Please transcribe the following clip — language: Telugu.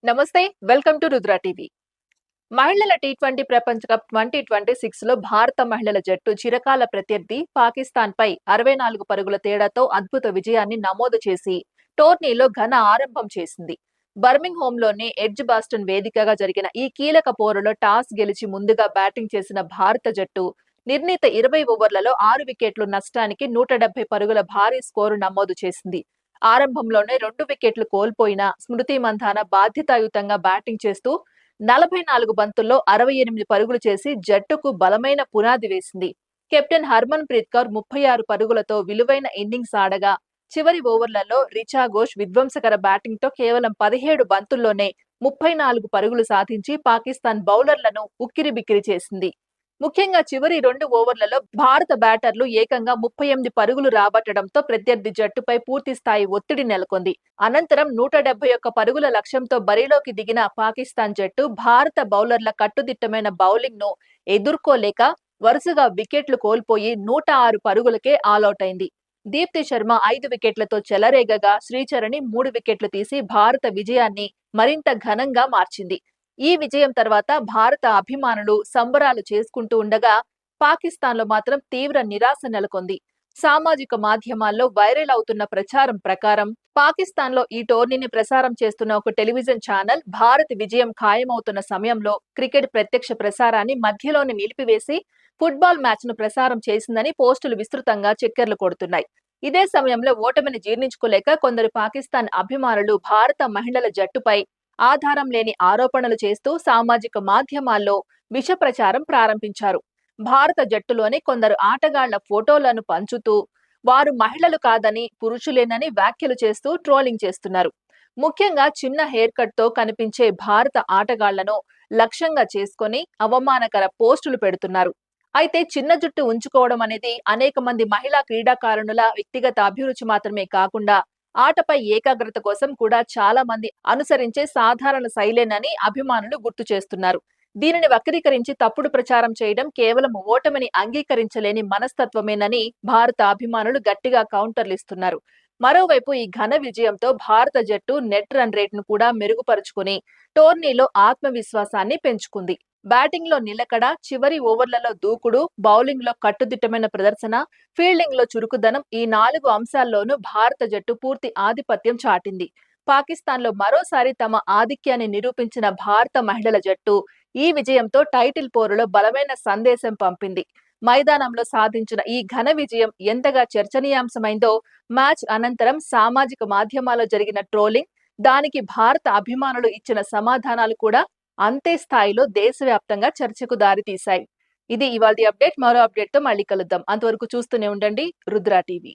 నమస్తే, వెల్కమ్ టు రుద్ర టీవీ. మహిళల టీ20 ప్రపంచ కప్ 2026 లో భారత మహిళల జట్టు చిరకాల ప్రత్యర్థి పాకిస్తాన్ పై 64 పరుగుల తేడాతో అద్భుత విజయాన్ని నమోదు చేసి టోర్నీలో ఘన ఆరంభం చేసింది. బర్మింగ్హామ్ లోని ఎడ్జ్ బాస్టన్ వేదికగా జరిగిన ఈ కీలక పోరులో టాస్ గెలిచి ముందుగా బ్యాటింగ్ చేసిన భారత జట్టు నిర్ణీత 20 ఓవర్లలో 6 వికెట్లు నష్టానికి 170 పరుగుల భారీ స్కోరు నమోదు చేసింది. ఆరంభంలోనే 2 వికెట్లు కోల్పోయిన స్మృతి మంధాన బాధ్యతాయుతంగా బ్యాటింగ్ చేస్తూ 44 బంతుల్లో 68 పరుగులు చేసి జట్టుకు బలమైన పునాది వేసింది. కెప్టెన్ హర్మన్ ప్రీత్ కౌర్ 36 పరుగులతో విలువైన ఇన్నింగ్స్ ఆడగా చివరి ఓవర్లలో రిచా ఘోష్ విధ్వంసకర బ్యాటింగ్ తో కేవలం 17 బంతుల్లోనే 34 పరుగులు సాధించి పాకిస్తాన్ బౌలర్లను ఉక్కిరిబిక్కిరి చేసింది. ముఖ్యంగా చివరి 2 ఓవర్లలో భారత బ్యాటర్లు ఏకంగా 38 పరుగులు రాబట్టడంతో ప్రత్యర్థి జట్టుపై పూర్తి స్థాయి ఒత్తిడి నెలకొంది. అనంతరం 171 పరుగుల లక్ష్యంతో బరిలోకి దిగిన పాకిస్తాన్ జట్టు భారత బౌలర్ల కట్టుదిట్టమైన బౌలింగ్ ను ఎదుర్కోలేక వరుసగా వికెట్లు కోల్పోయి 106 పరుగులకే ఆలౌట్ అయింది. దీప్తి శర్మ 5 వికెట్లతో చెలరేగగా శ్రీచరణి 3 వికెట్లు తీసి భారత విజయాన్ని మరింత ఘనంగా మార్చింది. ఈ విజయం తర్వాత భారత అభిమానులు సంబరాలు చేసుకుంటూ ఉండగా పాకిస్తాన్లో మాత్రం తీవ్ర నిరాశ నెలకొంది. సామాజిక మాధ్యమాల్లో వైరల్ అవుతున్న ప్రచారం ప్రకారం పాకిస్తాన్లో ఈ టోర్నీని ప్రసారం చేస్తున్న ఒక టెలివిజన్ ఛానల్ భారత్ విజయం ఖాయమవుతున్న సమయంలో క్రికెట్ ప్రత్యక్ష ప్రసారాన్ని మధ్యలోనే నిలిపివేసి ఫుట్బాల్ మ్యాచ్ ను ప్రసారం చేసిందని పోస్టులు విస్తృతంగా చక్కర్లు కొడుతున్నాయి. ఇదే సమయంలో ఓటమిని జీర్ణించుకోలేక కొందరు పాకిస్తాన్ అభిమానులు భారత మహిళల జట్టుపై ఆధారం లేని ఆరోపణలు చేస్తూ సామాజిక మాధ్యమాల్లో విష ప్రచారం ప్రారంభించారు. భారత జట్టులోని కొందరు ఆటగాళ్ల ఫోటోలను పంచుతూ వారు మహిళలు కాదని పురుషులేనని వ్యాఖ్యలు చేస్తూ ట్రోలింగ్ చేస్తున్నారు. ముఖ్యంగా చిన్న హెయిర్ కట్ తో కనిపించే భారత ఆటగాళ్లను లక్ష్యంగా చేసుకొని అవమానకర పోస్టులు పెడుతున్నారు. అయితే చిన్న జుట్టు ఉంచుకోవడం అనేది అనేక మంది మహిళా క్రీడాకారుణుల వ్యక్తిగత అభిరుచి మాత్రమే కాకుండా ఆటపై ఏకాగ్రత కోసం కూడా చాలా మంది అనుసరించే సాధారణ శైలేనని అభిమానులు గుర్తు చేస్తున్నారు. దీనిని వక్రీకరించి తప్పుడు ప్రచారం చేయడం కేవలం ఓటమిని అంగీకరించలేని మనస్తత్వమేనని భారత అభిమానులు గట్టిగా కౌంటర్లిస్తున్నారు. మరోవైపు ఈ ఘన విజయంతో భారత జట్టు నెట్ రన్ రేట్ ను కూడా మెరుగుపరుచుకుని టోర్నీలో ఆత్మవిశ్వాసాన్ని పెంచుకుంది. బ్యాటింగ్ లో నిలకడ, చివరి ఓవర్లలో దూకుడు, బౌలింగ్ లో కట్టుదిట్టమైన ప్రదర్శన, ఫీల్డింగ్ లో చురుకుదనం ఈ 4 అంశాల్లోనూ భారత జట్టు పూర్తి ఆధిపత్యం చాటింది. పాకిస్తాన్ లో మరోసారి తమ ఆధిక్యాన్ని నిరూపించిన భారత మహిళల జట్టు ఈ విజయంతో టైటిల్ పోరులో బలమైన సందేశం పంపింది. మైదానంలో సాధించిన ఈ ఘన విజయం ఎంతగా చర్చనీయాంశమైందో మ్యాచ్ అనంతరం సామాజిక మాధ్యమాల్లో జరిగిన ట్రోలింగ్, దానికి భారత అభిమానులు ఇచ్చిన సమాధానాలు కూడా అంతే స్థాయిలో దేశవ్యాప్తంగా చర్చకు దారితీశాయి. ఇది ఇవాల్టి అప్డేట్. మరో అప్డేట్ తో మళ్ళీ కలుద్దాం. అంతవరకు చూస్తూనే ఉండండి రుద్ర టీవీ.